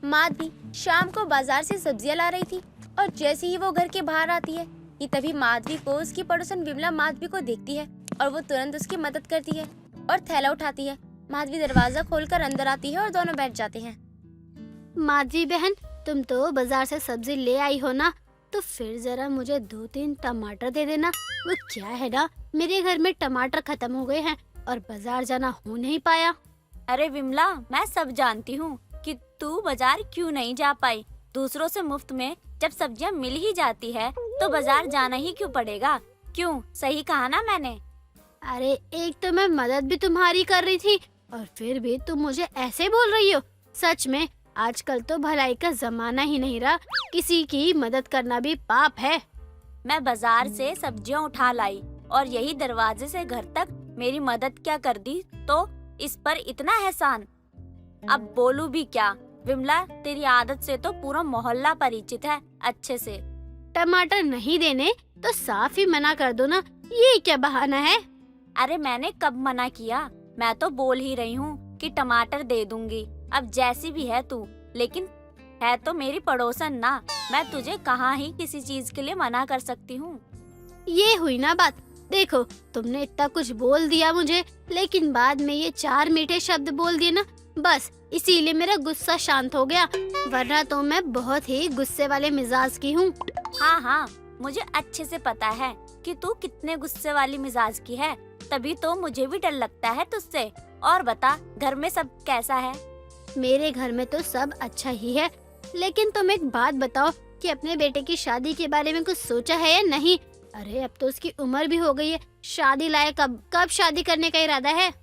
माधवी शाम को बाजार से सब्जियां ला रही थी और जैसे ही वो घर के बाहर आती है कि तभी माधवी को उसकी पड़ोसन विमला माधवी को देखती है और वो तुरंत उसकी मदद करती है और थैला उठाती है। माधवी दरवाजा खोलकर अंदर आती है और दोनों बैठ जाते हैं। माधवी बहन, तुम तो बाजार से सब्जी ले आई हो ना, तो फिर जरा मुझे 2-3 टमाटर दे देना। वो क्या है ना, मेरे घर में टमाटर खत्म हो गए हैं और बाजार जाना हो नहीं पाया। अरे विमला, मैं सब जानती हूँ कि तू बाजार क्यों नहीं जा पाई। दूसरों से मुफ्त में जब सब्जियाँ मिल ही जाती है तो बाजार जाना ही क्यों पड़ेगा। क्यों, सही कहा ना मैंने? अरे एक तो मैं मदद भी तुम्हारी कर रही थी और फिर भी तुम मुझे ऐसे बोल रही हो। सच में आजकल तो भलाई का जमाना ही नहीं रहा, किसी की मदद करना भी पाप है। मैं बाजार से सब्जियाँ उठा लाई और यही दरवाजे से घर तक मेरी मदद क्या कर दी, तो इस पर इतना एहसान। अब बोलूं भी क्या विमला, तेरी आदत से तो पूरा मोहल्ला परिचित है अच्छे से। टमाटर नहीं देने तो साफ ही मना कर दो ना, ये क्या बहाना है। अरे मैंने कब मना किया, मैं तो बोल ही रही हूँ कि टमाटर दे दूंगी। अब जैसी भी है तू, लेकिन है तो मेरी पड़ोसन ना, मैं तुझे कहाँ ही किसी चीज के लिए मना कर सकती हूँ। ये हुई ना बात। देखो, तुमने इतना कुछ बोल दिया मुझे, लेकिन बाद में ये 4 मीठे शब्द बोल दिए ना, बस इसीलिए मेरा गुस्सा शांत हो गया, वरना तो मैं बहुत ही गुस्से वाले मिजाज की हूँ। हाँ हाँ, मुझे अच्छे से पता है कि तू कितने गुस्से वाली मिजाज की है, तभी तो मुझे भी डर लगता है तुझसे। और बता, घर में सब कैसा है? मेरे घर में तो सब अच्छा ही है, लेकिन तुम एक बात बताओ कि अपने बेटे की शादी के बारे में कुछ सोचा है या नहीं? अरे अब तो उसकी उम्र भी हो गई है, शादी लायक कब शादी करने का इरादा है?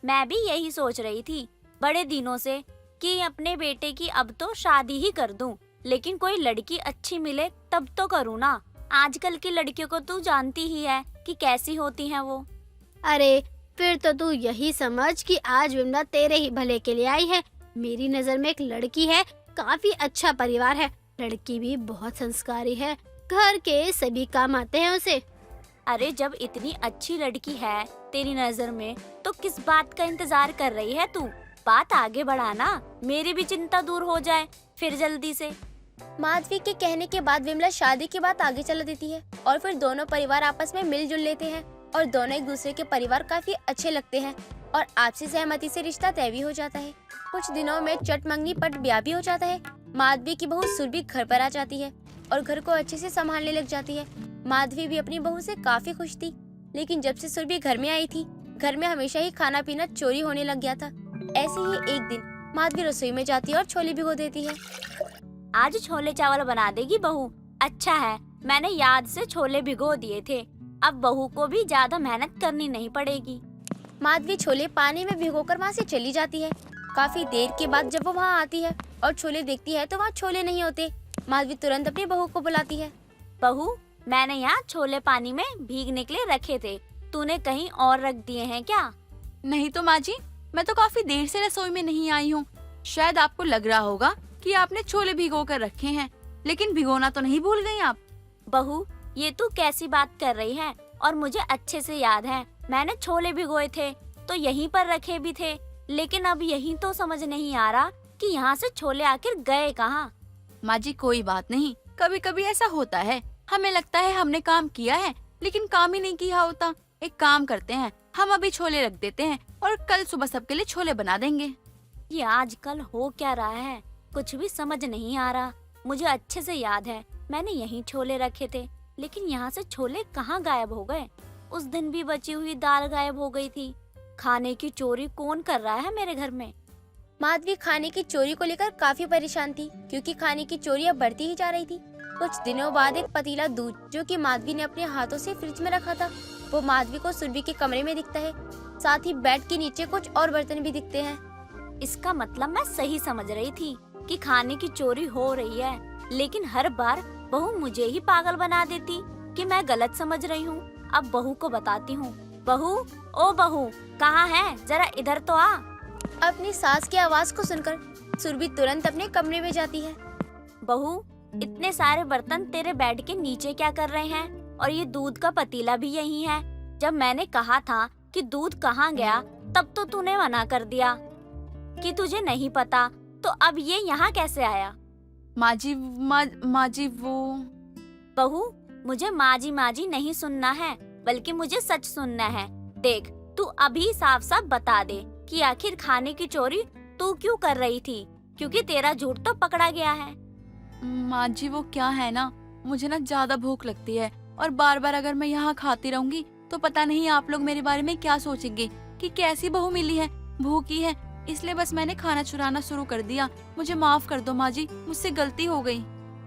मैं भी यही सोच रही थी बड़े दिनों से कि अपने बेटे की अब तो शादी ही कर दूं, लेकिन कोई लड़की अच्छी मिले तब तो करूँ ना। आजकल की लड़कियों को तू जानती ही है कि कैसी होती हैं वो। अरे फिर तो तू यही समझ कि आज विमला तेरे ही भले के लिए आई है। मेरी नजर में एक लड़की है, काफी अच्छा परिवार है, लड़की भी बहुत संस्कारी है, घर के सभी काम आते हैं उसे। अरे जब इतनी अच्छी लड़की है तेरी नजर में, तो किस बात का इंतजार कर रही है तू? बात आगे बढ़ाना, मेरी भी चिंता दूर हो जाए फिर जल्दी से। माधवी के कहने के बाद विमला शादी की बात आगे चला देती है और फिर दोनों परिवार आपस में मिलजुल लेते हैं और दोनों एक दूसरे के परिवार काफी अच्छे लगते हैं और आपसी सहमति से रिश्ता तय भी हो जाता है। कुछ दिनों में चटमंगनी पट ब्याह भी हो जाता है। माधवी की बहू सुरभि घर पर आ जाती है और घर को अच्छे से संभालने लग जाती है। माधवी भी अपनी बहू से काफी खुश थी, लेकिन जब से सुरभि घर में आई थी, घर में हमेशा ही खाना पीना चोरी होने लग गया था। ऐसे ही एक दिन माधवी रसोई में जाती है और छोले भिगो देती है। आज छोले चावल बना देगी बहू? अच्छा है, मैंने याद से छोले भिगो दिए थे, अब बहू को भी ज्यादा मेहनत करनी नहीं पड़ेगी। माधवी छोले पानी में भिगोकर वहाँ से चली जाती है। काफी देर के बाद जब वो वहाँ आती है और छोले देखती है तो वहाँ छोले नहीं होते। माधवी तुरंत अपनी बहू को बुलाती है। बहू, मैंने यहाँ छोले पानी में भीगने के लिए रखे थे, तूने कहीं और रख दिए हैं क्या? नहीं तो माँ जी, मैं तो काफी देर से रसोई में नहीं आई हूँ। शायद आपको लग रहा होगा कि आपने छोले भिगो कर रखे हैं, लेकिन भिगोना तो नहीं भूल गई आप। बहू, ये तू कैसी बात कर रही है? और मुझे अच्छे से याद है, मैंने छोले भिगोए थे तो यहीं पर रखे भी थे, लेकिन अब यही तो समझ नहीं आ रहा कि यहाँ से छोले आखिर गए कहाँ। माँ जी कोई बात नहीं, कभी कभी ऐसा होता है, हमें लगता है हमने काम किया है लेकिन काम ही नहीं किया होता। एक काम करते हैं, हम अभी छोले रख देते हैं और कल सुबह सबके लिए छोले बना देंगे। ये आजकल हो क्या रहा है, कुछ भी समझ नहीं आ रहा। मुझे अच्छे से याद है मैंने यहीं छोले रखे थे, लेकिन यहाँ से छोले कहाँ गायब हो गए? उस दिन भी बची हुई दाल गायब हो गई थी। खाने की चोरी कौन कर रहा है मेरे घर में? माधवी खाने की चोरी को लेकर काफी परेशान थी, क्योंकि खाने की चोरी अब बढ़ती ही जा रही थी। कुछ दिनों बाद एक पतीला दूध जो कि माधवी ने अपने हाथों से फ्रिज में रखा था, वो माधवी को सुरभि के कमरे में दिखता है। साथ ही बेड के नीचे कुछ और बर्तन भी दिखते हैं। इसका मतलब मैं सही समझ रही थी कि खाने की चोरी हो रही है, लेकिन हर बार बहू मुझे ही पागल बना देती कि मैं गलत समझ रही हूँ। अब बहू को बताती हूँ। बहू, ओ बहू, कहाँ है? जरा इधर तो आ। अपनी सास की आवाज को सुनकर सुरभि तुरंत अपने कमरे में जाती है। बहू, इतने सारे बर्तन तेरे बेड के नीचे क्या कर रहे हैं? और ये दूध का पतीला भी यही है। जब मैंने कहा था कि दूध कहाँ गया, तब तो तूने मना कर दिया कि तुझे नहीं पता, तो अब ये यहाँ कैसे आया? माँ जी वो बहू, मुझे माजी माजी नहीं सुनना है, बल्कि मुझे सच सुनना है। देख, तू अभी साफ साफ बता दे कि आखिर खाने की चोरी तू क्यों कर रही थी, क्योंकि तेरा झूठ तो पकड़ा गया है। माँ जी वो क्या है ना, मुझे ना ज्यादा भूख लगती है और बार बार अगर मैं यहाँ खाती रहूंगी तो पता नहीं आप लोग मेरे बारे में क्या सोचेंगे कि कैसी बहू मिली है, भूखी है, इसलिए बस मैंने खाना चुराना शुरू कर दिया। मुझे माफ कर दो माँ जी, मुझसे गलती हो गई।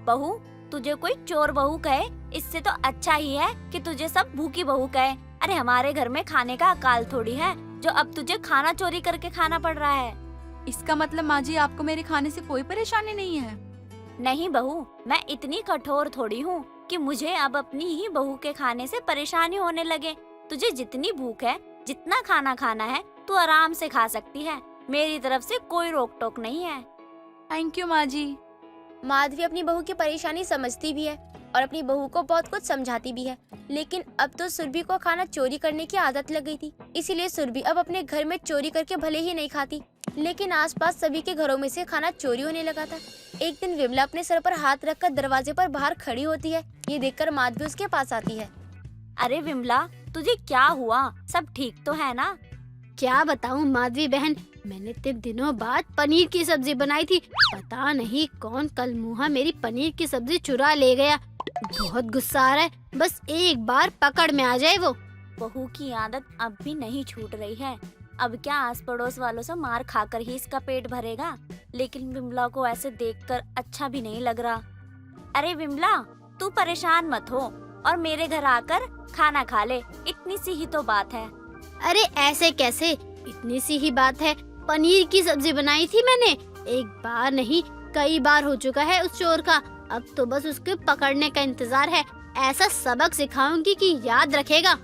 बहू, तुझे कोई चोर बहू कहे इससे तो अच्छा ही है कि तुझे सब भूखी बहू कहे। अरे हमारे घर में खाने का अकाल थोड़ी है जो अब तुझे खाना चोरी करके खाना पड़ रहा है। इसका मतलब माँ जी आपको मेरे खाने से कोई परेशानी नहीं है? नहीं बहू, मैं इतनी कठोर थोड़ी हूँ कि मुझे अब अपनी ही बहू के खाने से परेशानी होने लगे। तुझे जितनी भूख है, जितना खाना खाना है, तू आराम से खा सकती है। मेरी तरफ से कोई रोक टोक नहीं है। थैंक यू माँ जी। माधवी अपनी बहू की परेशानी समझती भी है और अपनी बहू को बहुत कुछ समझाती भी है, लेकिन अब तो सुरभि को खाना चोरी करने की आदत लग गई थी। इसीलिए सुरभि अब अपने घर में चोरी करके भले ही नहीं खाती, लेकिन आसपास सभी के घरों में से खाना चोरी होने लगा था। एक दिन विमला अपने सर पर हाथ रखकर दरवाजे पर बाहर खड़ी होती है। ये देखकर माधवी उसके पास आती है। अरे विमला, तुझे क्या हुआ? सब ठीक तो है ना? क्या बताऊं माधवी बहन, मैंने इतने दिनों बाद पनीर की सब्जी बनाई थी। पता नहीं कौन कल मुहा मेरी पनीर की सब्जी चुरा ले गया। बहुत गुस्सा आ रहा है, बस एक बार पकड़ में आ जाए वो। बहू की आदत अब भी नहीं छूट रही है। अब क्या आस पड़ोस वालों से मार खाकर ही इसका पेट भरेगा? लेकिन विमला को ऐसे देखकर अच्छा भी नहीं लग रहा। अरे विमला, तू परेशान मत हो और मेरे घर आकर खाना खा ले, इतनी सी ही तो बात है। अरे ऐसे कैसे, इतनी सी ही बात है। पनीर की सब्जी बनाई थी मैंने, एक बार नहीं कई बार हो चुका है उस चोर का। अब तो बस उसके पकड़ने का इंतजार है। ऐसा सबक सिखाऊंगी कि याद रखेगा।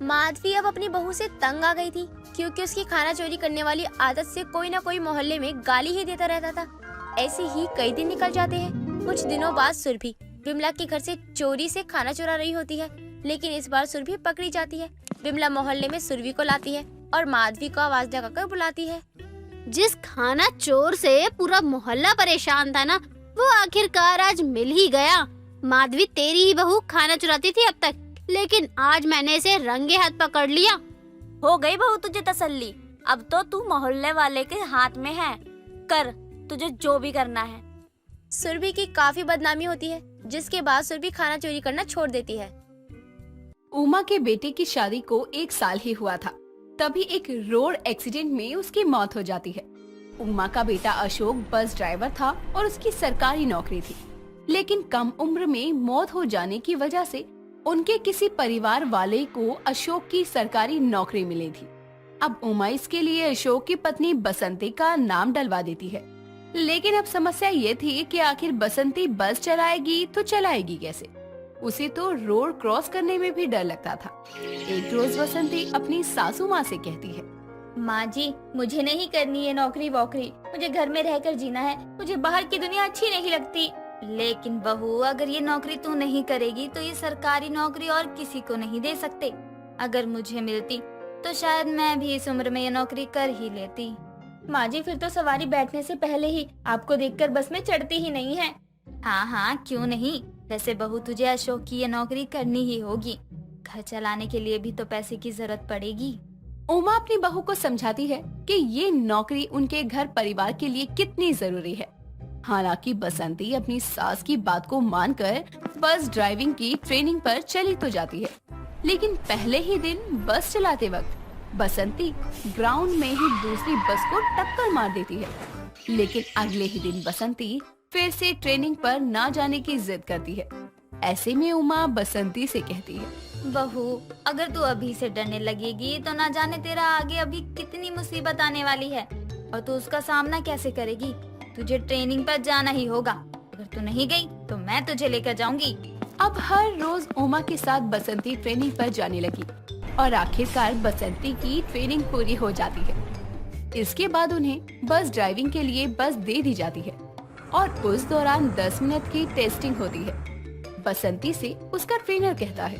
माधवी अब अपनी बहू से तंग आ गई थी, क्योंकि उसकी खाना चोरी करने वाली आदत से कोई न कोई मोहल्ले में गाली ही देता रहता था। ऐसे ही कई दिन निकल जाते हैं। कुछ दिनों बाद सुरभि विमला के घर से चोरी से खाना चुरा रही होती है, लेकिन इस बार सुरभि पकड़ी जाती है। विमला मोहल्ले में सुरभि को लाती है और माधवी को आवाज लगाकर बुलाती है। जिस खाना चोर से पूरा मोहल्ला परेशान था ना, वो आखिरकार आज मिल ही गया। माधवी तेरी ही बहू खाना चुराती थी अब तक, लेकिन आज मैंने इसे रंगे हाथ पकड़ लिया। हो गई बहू तुझे तसल्ली? अब तो तू मोहल्ले वाले के हाथ में है। कर तुझे जो भी करना है। सुरभि की काफी बदनामी होती है, जिसके बाद सुरभि खाना चोरी करना छोड़ देती है। उमा के बेटे की शादी को 1 साल ही हुआ था, तभी एक रोड एक्सीडेंट में उसकी मौत हो जाती है। उमा का बेटा अशोक बस ड्राइवर था और उसकी सरकारी नौकरी थी, लेकिन कम उम्र में मौत हो जाने की वजह से उनके किसी परिवार वाले को अशोक की सरकारी नौकरी मिली थी। अब उमा इसके लिए अशोक की पत्नी बसंती का नाम डलवा देती है, लेकिन अब समस्या ये थी कि आखिर बसंती बस चलाएगी तो चलाएगी कैसे? उसे तो रोड क्रॉस करने में भी डर लगता था। एक रोज बसंती अपनी सासू माँ से कहती है, माँ जी, मुझे नहीं करनी है नौकरी वोकरी, मुझे घर में रहकर जीना है। मुझे बाहर की दुनिया अच्छी नहीं लगती। लेकिन बहू, अगर ये नौकरी तू नहीं करेगी तो ये सरकारी नौकरी और किसी को नहीं दे सकते। अगर मुझे मिलती तो शायद मैं भी इस उम्र में ये नौकरी कर ही लेती। माँ जी, फिर तो सवारी बैठने से पहले ही आपको देखकर बस में चढ़ती ही नहीं है। हाँ हाँ, क्यों नहीं। वैसे बहू, तुझे अशोक की ये नौकरी करनी ही होगी। घर चलाने के लिए भी तो पैसे की जरूरत पड़ेगी। उमा अपनी बहू को समझाती है कि ये नौकरी उनके घर परिवार के लिए कितनी जरूरी है। हालांकि बसंती अपनी सास की बात को मानकर बस ड्राइविंग की ट्रेनिंग पर चली तो जाती है, लेकिन पहले ही दिन बस चलाते वक्त बसंती ग्राउंड में ही दूसरी बस को टक्कर मार देती है। लेकिन अगले ही दिन बसंती फिर से ट्रेनिंग पर ना जाने की जिद करती है। ऐसे में उमा बसंती से कहती है, बहू, अगर तू अभी से डरने लगेगी तो ना जाने तेरा आगे अभी कितनी मुसीबत आने वाली है और तू उसका सामना कैसे करेगी। तुझे ट्रेनिंग पर जाना ही होगा। अगर तू नहीं गई तो मैं तुझे लेकर जाऊंगी। अब हर रोज उमा के साथ बसंती ट्रेनिंग पर जाने लगी और आखिरकार बसंती की ट्रेनिंग पूरी हो जाती है। इसके बाद उन्हें बस ड्राइविंग के लिए बस दे दी जाती है और उस दौरान 10 मिनट की टेस्टिंग होती है। बसंती से उसका ट्रेनर कहता है,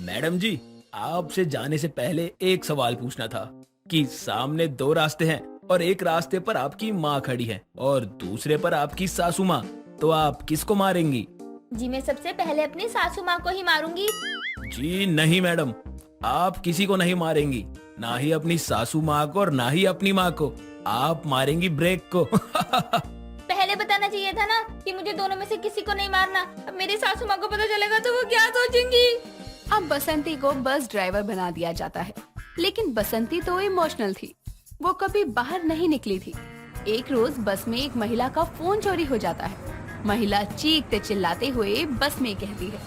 मैडम जी, आपसे जाने से पहले एक सवाल पूछना था कि सामने 2 रास्ते हैं और एक रास्ते पर आपकी माँ खड़ी है और दूसरे पर आपकी सासू माँ, तो आप किसको मारेंगी? जी मैं सबसे पहले अपनी सासू माँ को ही मारूंगी। जी नहीं मैडम, आप किसी को नहीं मारेंगी, ना ही अपनी सासू माँ को और ना ही अपनी माँ को, आप मारेंगी ब्रेक को। पहले बताना चाहिए था ना कि मुझे दोनों में से किसी को नहीं मारना। अब मेरी सासू माँ को पता चलेगा तो वो क्या सोचेंगी। अब बसंती को बस ड्राइवर बना दिया जाता है, लेकिन बसंती तो इमोशनल थी, वो कभी बाहर नहीं निकली थी। एक रोज बस में एक महिला का फोन चोरी हो जाता है। महिला चीखते चिल्लाते हुए बस में कहती है,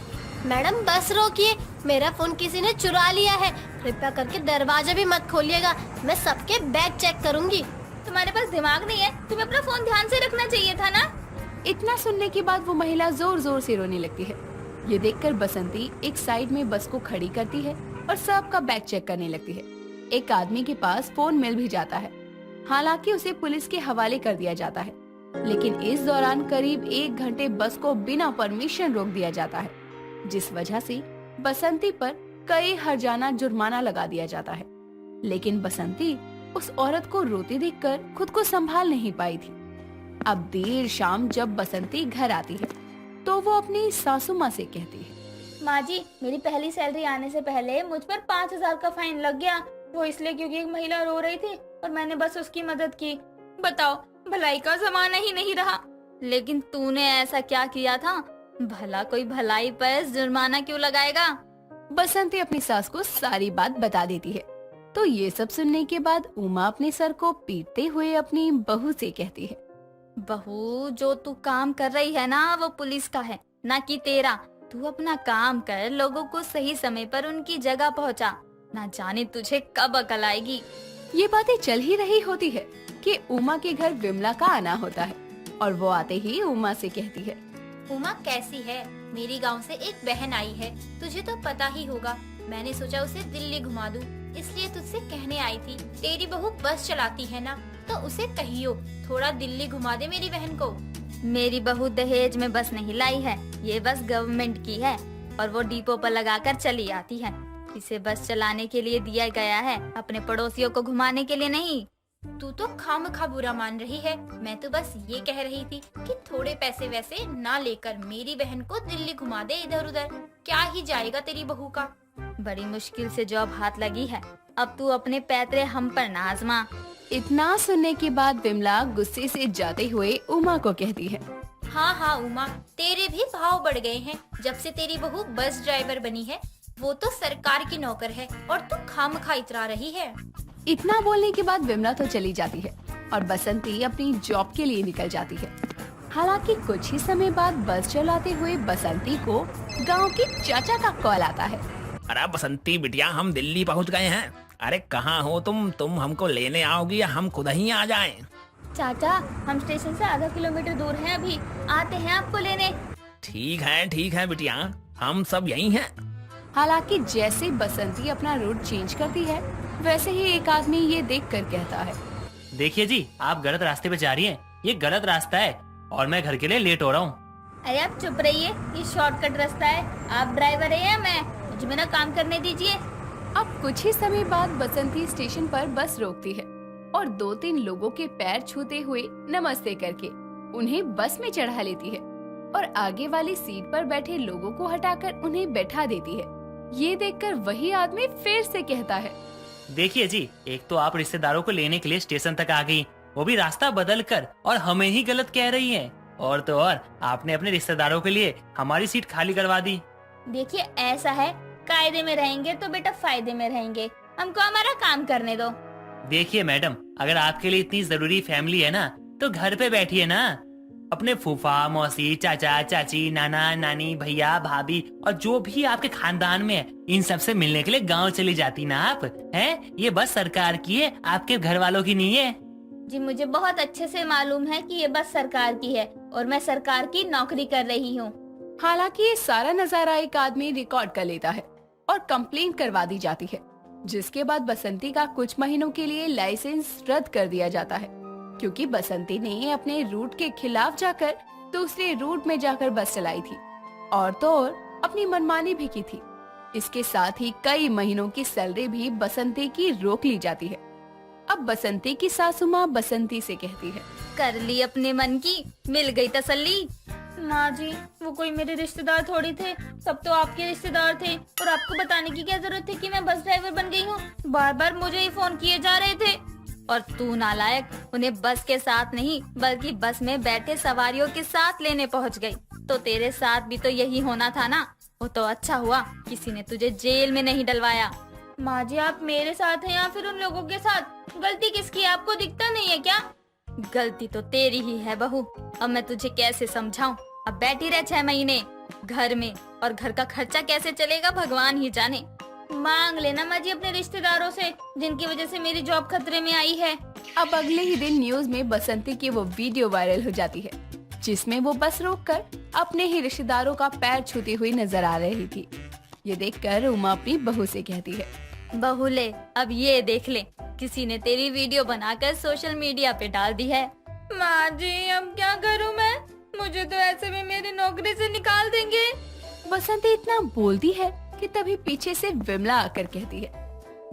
मैडम बस रोकिए, मेरा फोन किसी ने चुरा लिया है, कृपया करके दरवाजा भी मत खोलिएगा, मैं सबके बैग चेक करूंगी। तुम्हारे पास दिमाग नहीं है, तुम्हें अपना फोन ध्यान से रखना चाहिए था ना। इतना सुनने के बाद वो महिला जोर जोर से रोने लगती है। ये देखकर बसंती एक साइड में बस को खड़ी करती है और सबका बैग चेक करने लगती है। एक आदमी के पास फोन मिल भी जाता है, हालांकि उसे पुलिस के हवाले कर दिया जाता है, लेकिन इस दौरान करीब 1 घंटे बस को बिना परमिशन रोक दिया जाता है, जिस वजह से बसंती पर कई हर्जाना जुर्माना लगा दिया जाता है। लेकिन बसंती उस औरत को रोते देखकर खुद को संभाल नहीं पाई थी। अब देर शाम जब बसंती घर आती है तो वो अपनी सासू माँ से कहती है, माँ जी मेरी पहली सैलरी आने से पहले मुझ पर 5,000 का फाइन लग गया, वो इसलिए क्योंकि एक महिला रो रही थी और मैंने बस उसकी मदद की। बताओ भलाई का जमाना ही नहीं रहा, लेकिन तूने ऐसा क्या किया था? भला कोई भलाई पर जुर्माना क्यों लगाएगा? बसंती अपनी सास को सारी बात बता देती है। तो ये सब सुनने के बाद उमा अपने सर को पीटते हुए अपनी बहू से कहती है, बहू जो तू काम कर रही है ना वो पुलिस का है, ना कि तेरा। तू अपना काम कर, लोगों को सही समय पर उनकी जगह पहुंचा, ना जाने तुझे कब अकल आएगी। ये बातें चल ही रही होती है कि उमा के घर विमला का आना होता है और वो आते ही उमा से कहती है, उमा कैसी है? मेरी गांव से एक बहन आई है, तुझे तो पता ही होगा। मैंने सोचा उसे दिल्ली घुमा दूं, इसलिए तुझसे कहने आई थी। तेरी बहू बस चलाती है ना, तो उसे कहियो थोड़ा दिल्ली घुमा दे मेरी बहन को। मेरी बहू दहेज में बस नहीं लाई है, ये बस गवर्नमेंट की है और वो डिपो पर लगाकर चली आती है। इसे बस चलाने के लिए दिया गया है, अपने पड़ोसियों को घुमाने के लिए नहीं। तू तो खामखा बुरा मान रही है। मैं तो बस ये कह रही थी कि थोड़े पैसे वैसे ना लेकर मेरी बहन को दिल्ली घुमा दे इधर उधर, क्या ही जाएगा तेरी बहू का। बड़ी मुश्किल से जॉब हाथ लगी है, अब तू अपने पैतरे हम पर ना आजमा। इतना सुनने के बाद विमला गुस्से से जाते हुए उमा को कहती है, हाँ हाँ उमा, तेरे भी भाव बढ़ गए हैं जब से तेरी बहू बस ड्राइवर बनी है। वो तो सरकार की नौकर है और तू खामखा इतरा रही है। इतना बोलने के बाद विमला तो चली जाती है और बसंती अपनी जॉब के लिए निकल जाती है। हालांकि कुछ ही समय बाद बस चलाते हुए बसंती को गांव के चाचा का कॉल आता है। अरे बसंती बिटिया, हम दिल्ली पहुंच गए हैं। अरे कहाँ हो तुम हमको लेने आओगी या हम खुद ही आ जाएं? चाचा हम स्टेशन से आधा किलोमीटर दूर हैं, अभी आते हैं आपको लेने। ठीक है बिटिया, हम सब यही हैं। हालांकि जैसे बसंती अपना रूट चेंज करती है, वैसे ही एक आदमी ये देखकर कहता है, देखिए जी, आप गलत रास्ते पे जा रही हैं। ये गलत रास्ता है और मैं घर के लिए लेट हो रहा हूँ। अरे आप चुप रहिए, ये शॉर्टकट रास्ता है। आप ड्राइवर है या मैं? मुझे मेरा काम करने दीजिए। अब कुछ ही समय बाद बसंती स्टेशन पर बस रोकती है और 2-3 लोगों के पैर छूते हुए नमस्ते करके उन्हें बस में चढ़ा लेती है और आगे वाली सीट पर बैठे लोगों को हटाकर उन्हें बैठा देती है। ये देखकर वही आदमी फिर से कहता है, देखिए जी, एक तो आप रिश्तेदारों को लेने के लिए स्टेशन तक आ गई, वो भी रास्ता बदल कर, और हमें ही गलत कह रही हैं। और तो और आपने अपने रिश्तेदारों के लिए हमारी सीट खाली करवा दी। देखिए ऐसा है, कायदे में रहेंगे तो बेटा फायदे में रहेंगे, हमको हमारा काम करने दो। देखिए मैडम, अगर आपके लिए इतनी जरूरी फैमिली है ना, तो घर पे बैठिए ना। अपने फूफा, मौसी, चाचा, चाची, नाना, नानी, भैया, भाभी और जो भी आपके खानदान में है, इन सब से मिलने के लिए गांव चली जाती ना आप, हैं? ये बस सरकार की है, आपके घर वालों की नहीं है। जी मुझे बहुत अच्छे से मालूम है कि ये बस सरकार की है और मैं सरकार की नौकरी कर रही हूँ। हालांकि ये सारा नजारा एक आदमी रिकॉर्ड कर लेता है और कंप्लेन करवा दी जाती है, जिसके बाद बसंती का कुछ महीनों के लिए लाइसेंस रद्द कर दिया जाता है, क्योंकि बसंती ने अपने रूट के खिलाफ जाकर दूसरे रूट में जाकर बस चलाई थी और तो और अपनी मनमानी भी की थी। इसके साथ ही कई महीनों की सैलरी भी बसंती की रोक ली जाती है। अब बसंती की सासू माँ बसंती से कहती है। कर ली अपने मन की, मिल गई तसल्ली। माँ जी, वो कोई मेरे रिश्तेदार थोड़ी थे, सब तो आपके रिश्तेदार थे और आपको बताने की क्या जरूरत थी कि मैं बस ड्राइवर बन गई हूँ। बार बार मुझे ही फोन किए जा रहे थे। और तू नालायक, उन्हें बस के साथ नहीं बल्कि बस में बैठे सवारियों के साथ लेने पहुँच गई। तो तेरे साथ भी तो यही होना था ना। वो तो अच्छा हुआ किसी ने तुझे जेल में नहीं डलवाया। माँ जी, आप मेरे साथ हैं या फिर उन लोगों के साथ? गलती किसकी है, आपको दिखता नहीं है क्या? गलती तो तेरी ही है बहू। अब मैं तुझे कैसे समझाऊं? अब बैठी रह 6 महीने घर में, और घर का खर्चा कैसे चलेगा भगवान ही जाने। मांग लेना माँ जी अपने रिश्तेदारों से, जिनकी वजह से मेरी जॉब खतरे में आई है। अब अगले ही दिन न्यूज में बसंती की वो वीडियो वायरल हो जाती है, जिसमें वो बस रोककर अपने ही रिश्तेदारों का पैर छूती हुई नजर आ रही थी। ये देखकर उमा अपनी बहू से कहती है, बहू ले, अब ये देख ले, किसी ने तेरी वीडियो बनाकर सोशल मीडिया पे डाल दी है। माँ जी, अब क्या करूँ मैं? मुझे तो ऐसे में मेरी नौकरी से निकाल देंगे। बसंती इतना बोलती है कि तभी पीछे से विमला आकर कहती है,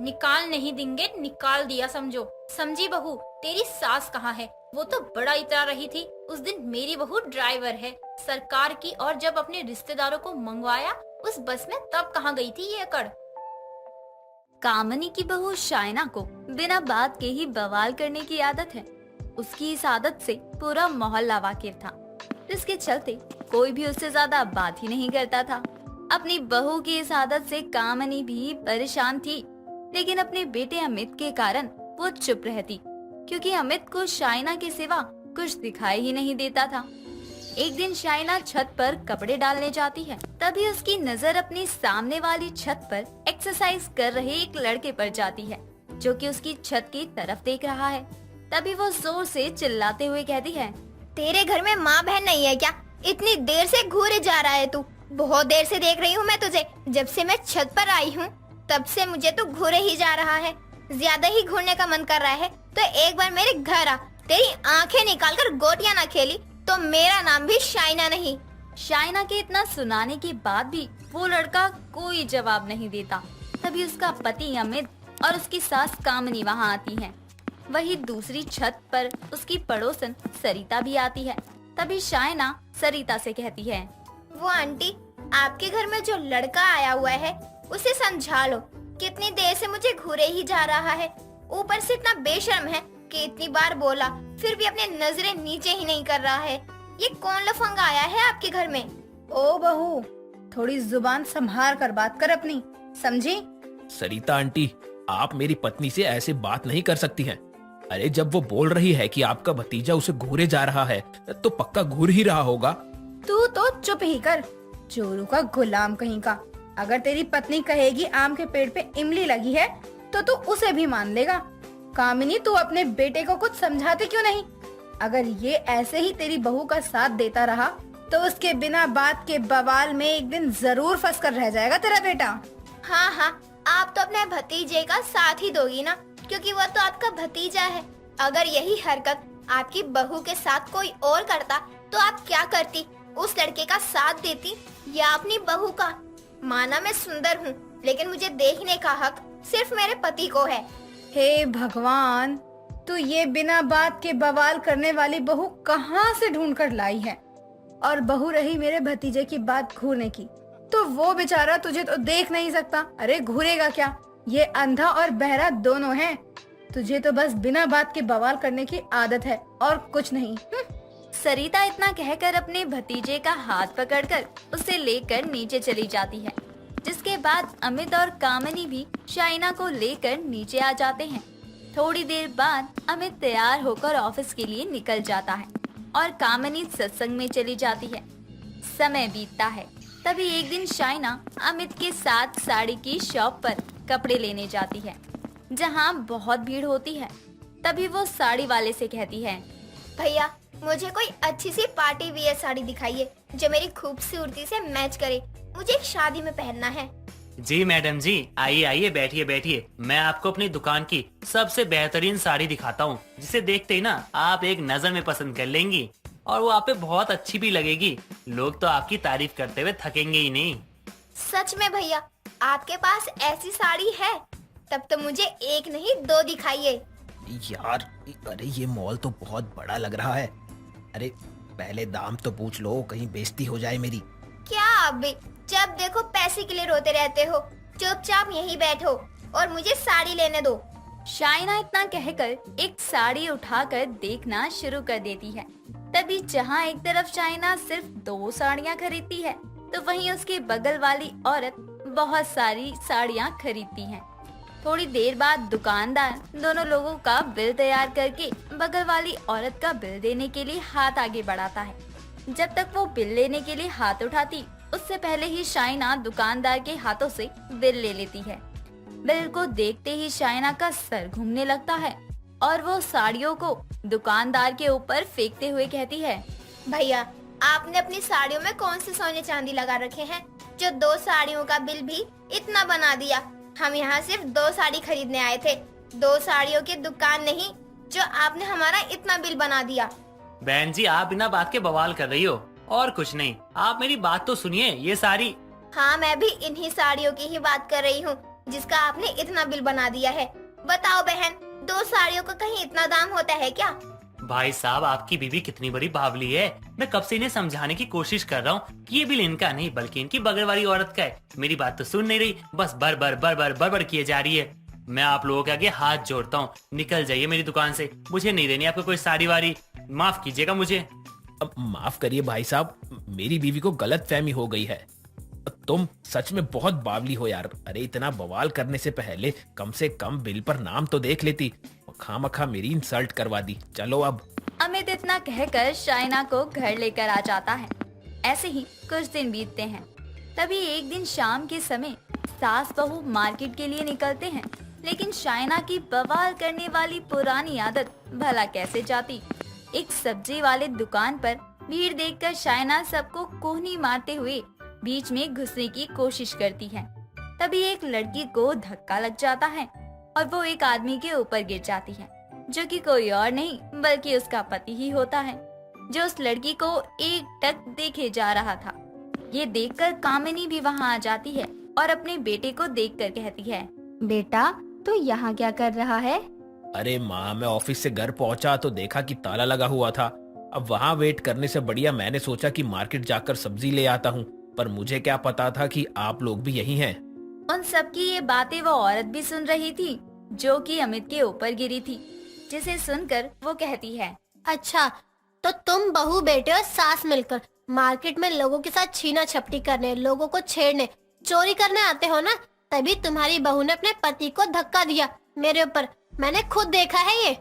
निकाल नहीं देंगे, निकाल दिया समझो। समझी बहू, तेरी सास कहाँ है? वो तो बड़ा इतरा रही थी। उस दिन मेरी बहू ड्राइवर है सरकार की, और जब अपने रिश्तेदारों को मंगवाया उस बस में, तब कहाँ गई थी ये अकड़? कामनी की बहू शाइना को बिना बात के ही बवाल करने की आदत है। उसकी इस आदत से पूरा मोहल्ला वाकिफ था, जिसके चलते कोई भी उससे ज्यादा बात ही नहीं करता था। अपनी बहू की इस आदत से कामनी भी परेशान थी, लेकिन अपने बेटे अमित के कारण वो चुप रहती, क्योंकि अमित को शाइना के सिवा कुछ दिखाई ही नहीं देता था। एक दिन शाइना छत पर कपड़े डालने जाती है, तभी उसकी नजर अपनी सामने वाली छत पर एक्सरसाइज कर रहे एक लड़के पर जाती है, जो कि उसकी छत की तरफ देख रहा है। तभी वो जोर से चिल्लाते हुए कहती है, तेरे घर में माँ बहन नहीं है क्या? इतनी देर से घूरे जा रहा है तू। बहुत देर से देख रही हूँ मैं तुझे। जब से मैं छत पर आई हूँ तब से मुझे तू घूरे ही जा रहा है। ज्यादा ही घूरने का मन कर रहा है तो एक बार मेरे घर आ। तेरी आंखें निकालकर गोटियां ना खेली तो मेरा नाम भी शाइना नहीं। शाइना के इतना सुनाने के बाद भी वो लड़का कोई जवाब नहीं देता। तभी उसका पति अमित और उसकी सास कामनी वहाँ आती हैं। वही दूसरी छत पर उसकी पड़ोसन सरिता भी आती है। तभी शाइना सरिता से कहती है, वो आंटी, आपके घर में जो लड़का आया हुआ है उसे समझा लो। कितनी देर से मुझे घूरे ही जा रहा है। ऊपर से इतना बेशर्म है कि इतनी बार बोला फिर भी अपने नजरें नीचे ही नहीं कर रहा है। ये कौन लफंगा आया है आपके घर में? ओ बहू, थोड़ी जुबान संभाल कर बात कर अपनी, समझी? सरिता आंटी, आप मेरी पत्नी से ऐसे बात नहीं कर सकती हैं। अरे जब वो बोल रही है कि आपका भतीजा उसे घूरे जा रहा है तो पक्का घूर ही रहा होगा। तू तो चुप ही कर, चोरों का गुलाम कहीं का। अगर तेरी पत्नी कहेगी आम के पेड़ पे इमली लगी है तो तू उसे भी मान लेगा। कामिनी, तू अपने बेटे को कुछ समझाती क्यों नहीं? अगर ये ऐसे ही तेरी बहू का साथ देता रहा तो उसके बिना बात के बवाल में एक दिन जरूर फंस कर रह जाएगा तेरा बेटा। हाँ हाँ, आप तो अपने भतीजे का साथ ही दोगी ना, क्योंकि वो तो आपका भतीजा है। अगर यही हरकत आपकी बहू के साथ कोई और करता तो आप क्या करती? उस लड़के का साथ देती या अपनी बहू का? माना मैं सुंदर हूँ, लेकिन मुझे देखने का हक सिर्फ मेरे पति को है। हे भगवान, तू ये बिना बात के बवाल करने वाली बहू कहाँ से ढूंढ कर लाई है? और बहू रही मेरे भतीजे की बात घूरने की, तो वो बेचारा तुझे तो देख नहीं सकता। अरे घूरेगा क्या? ये अंधा और बहरा दोनों है। तुझे तो बस बिना बात के बवाल करने की आदत है और कुछ नहीं। सरिता इतना कहकर अपने भतीजे का हाथ पकड़कर उसे लेकर नीचे चली जाती है, जिसके बाद अमित और कामनी भी शाइना को लेकर नीचे आ जाते हैं। थोड़ी देर बाद अमित तैयार होकर ऑफिस के लिए निकल जाता है और कामनी सत्संग में चली जाती है। समय बीतता है। तभी एक दिन शाइना अमित के साथ साड़ी की शॉप पर कपड़े लेने जाती है, जहाँ बहुत भीड़ होती है। तभी वो साड़ी वाले से कहती है, भैया, मुझे कोई अच्छी सी पार्टी वियर साड़ी दिखाइए जो मेरी खूबसूरती से मैच करे। मुझे एक शादी में पहनना है। जी मैडम जी, आइए आइए, बैठिए बैठिए। मैं आपको अपनी दुकान की सबसे बेहतरीन साड़ी दिखाता हूँ, जिसे देखते ही ना आप एक नजर में पसंद कर लेंगी और वो आप पे बहुत अच्छी भी लगेगी। लोग तो आपकी तारीफ करते हुए थकेंगे ही नहीं। सच में भैया, आपके पास ऐसी साड़ी है? तब तो मुझे एक नहीं 2 दिखाइए। यार, अरे ये मॉल तो बहुत बड़ा लग रहा है। अरे पहले दाम तो पूछ लो, कहीं बेइज्जती हो जाए मेरी। क्या आप भी जब देखो पैसे के लिए रोते रहते हो? चुपचाप यहीं बैठो और मुझे साड़ी लेने दो। शाइना इतना कहकर एक साड़ी उठाकर देखना शुरू कर देती है। तभी जहाँ एक तरफ शाइना सिर्फ 2 साड़ियाँ खरीदती है, तो वहीं उसके बगल वाली औरत बहुत सारी साड़ियाँ खरीदती है। थोड़ी देर बाद दुकानदार दोनों लोगों का बिल तैयार करके बगल वाली औरत का बिल देने के लिए हाथ आगे बढ़ाता है। जब तक वो बिल लेने के लिए हाथ उठाती, उससे पहले ही शाइना दुकानदार के हाथों से बिल ले लेती है। बिल को देखते ही शाइना का सर घूमने लगता है और वो साड़ियों को दुकानदार के ऊपर फेंकते हुए कहती है, भैया, आपने अपनी साड़ियों में कौन से सोने चांदी लगा रखे हैं जो 2 साड़ियों का बिल भी इतना बना दिया? हम यहाँ सिर्फ 2 साड़ी खरीदने आए थे, 2 साड़ियों की दुकान नहीं जो आपने हमारा इतना बिल बना दिया। बहन जी, आप बिना बात के बवाल कर रही हो और कुछ नहीं। आप मेरी बात तो सुनिए। ये साड़ी हाँ, मैं भी इन्हीं साड़ियों की ही बात कर रही हूँ जिसका आपने इतना बिल बना दिया है। बताओ बहन, 2 साड़ियों का कहीं इतना दाम होता है क्या? भाई साहब, आपकी बीवी कितनी बड़ी बावली है। मैं कब से इन्हें समझाने की कोशिश कर रहा हूँ कि ये बिल इनका नहीं बल्कि इनकी बगल वाली औरत का है। मेरी बात तो सुन नहीं रही, बस बड़ किए जा रही है। मैं आप लोगों के आगे हाथ जोड़ता हूँ, निकल जाइए मेरी दुकान से। मुझे नहीं देनी आपको कोई साड़ी वाड़ी, माफ कीजिएगा मुझे। अब माफ करिए भाई साहब, मेरी बीवी को गलत फहमी हो गई है। तुम सच में बहुत बावली हो यार। अरे इतना बवाल करने से पहले कम से कम बिल पर नाम तो देख लेती। खामखा मेरी इंसल्ट करवा दी। चलो अब। अमित इतना कहकर शाइना को घर लेकर आ जाता है। ऐसे ही कुछ दिन बीतते हैं। तभी एक दिन शाम के समय सास बहू मार्केट के लिए निकलते हैं, लेकिन शाइना की बवाल करने वाली पुरानी आदत भला कैसे जाती। एक सब्जी वाले दुकान पर भीड़ देखकर शाइना सबको कोहनी मारते हुए बीच में घुसने की कोशिश करती है। तभी एक लड़की को धक्का लग जाता है और वो एक आदमी के ऊपर गिर जाती है, जो कि कोई और नहीं बल्कि उसका पति ही होता है, जो उस लड़की को एकटक देखे जा रहा था। ये देखकर कामिनी भी वहाँ आ जाती है और अपने बेटे को देखकर कहती है, बेटा, तू यहाँ क्या कर रहा है? अरे माँ, मैं ऑफिस से घर पहुँचा तो देखा कि ताला लगा हुआ था। अब वहाँ वेट करने से बढ़िया मैंने सोचा कि मार्केट जाकर सब्जी ले आता हूँ, पर मुझे क्या पता था कि आप लोग भी यही हैं। उन सबकी ये बातें वो औरत भी सुन रही थी, जो कि अमित के ऊपर गिरी थी, जिसे सुनकर वो कहती है, अच्छा, तो तुम बहू बेटे और सास मिलकर मार्केट में लोगों के साथ छीना झपटी करने, लोगों को छेड़ने, चोरी करने आते हो ना? तभी तुम्हारी बहू ने अपने पति को धक्का दिया मेरे ऊपर। मैंने खुद देखा है ये।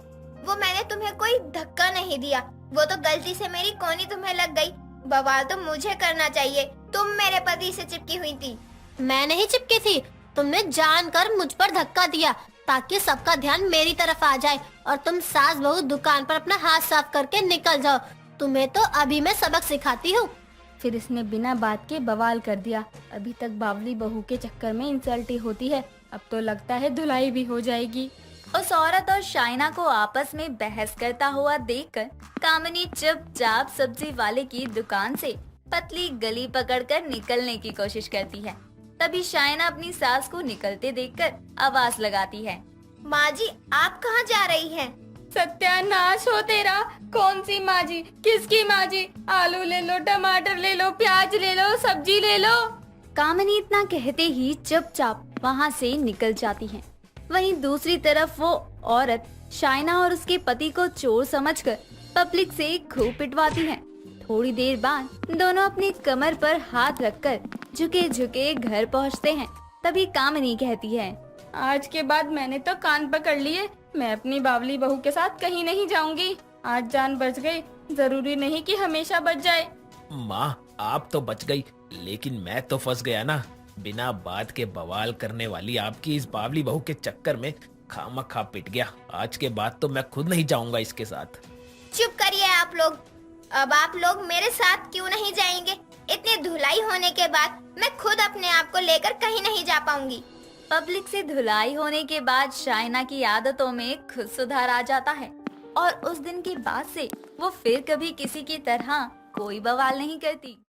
वो मैंने तुम्हें कोई धक्का नहीं दिया, वो तो गलती से मेरी कोहनी तुम्हें लग गई। बवाल तो मुझे करना चाहिए, तुम मेरे पति से चिपकी हुई थी। मैं नहीं चिपकी थी, तुमने जानकर मुझ पर धक्का दिया ताकि सबका ध्यान मेरी तरफ आ जाए और तुम सास बहू दुकान पर अपना हाथ साफ करके निकल जाओ। तुम्हें तो अभी मैं सबक सिखाती हूँ। फिर इसने बिना बात के बवाल कर दिया। अभी तक बावली बहू के चक्कर में इंसल्ट ही होती है, अब तो लगता है धुलाई भी हो जाएगी। उस औरत और शाइना को आपस में बहस करता हुआ देखकर कामिनी चुपचाप सब्जी वाले की दुकान से पतली गली पकड़कर निकलने की कोशिश करती है। तभी शाइना अपनी सास को निकलते देखकर आवाज लगाती है, माँ जी, आप कहाँ जा रही हैं? सत्यानाश हो तेरा। कौन सी माँ जी? किसकी माँ जी? आलू ले लो, टमाटर ले लो, प्याज ले लो, सब्जी ले लो। कामिनी इतना कहते ही चुपचाप वहाँ से निकल जाती है। वहीं दूसरी तरफ वो औरत शाइना और उसके पति को चोर समझकर पब्लिक से खूब पिटवाती है। थोड़ी देर बाद दोनों अपनी कमर पर हाथ रखकर झुके झुके घर पहुंचते हैं। तभी कामिनी कहती है, आज के बाद मैंने तो कान पकड़ लिए। मैं अपनी बावली बहू के साथ कहीं नहीं जाऊंगी। आज जान बच गई, जरूरी नहीं कि हमेशा बच जाए। माँ, आप तो बच गई, लेकिन मैं तो फंस गया ना। बिना बात के बवाल करने वाली आपकी इस बावली बहू के चक्कर में खामखा पिट गया। आज के बाद तो मैं खुद नहीं जाऊंगा इसके साथ। चुप करिए आप लोग। अब आप लोग मेरे साथ क्यों नहीं जाएंगे? इतनी धुलाई होने के बाद मैं खुद अपने आप को लेकर कहीं नहीं जा पाऊंगी। पब्लिक से धुलाई होने के बाद शाइना की आदतों में खुद सुधार आ जाता है और उस दिन के बाद से वो फिर कभी किसी की तरह कोई बवाल नहीं करती।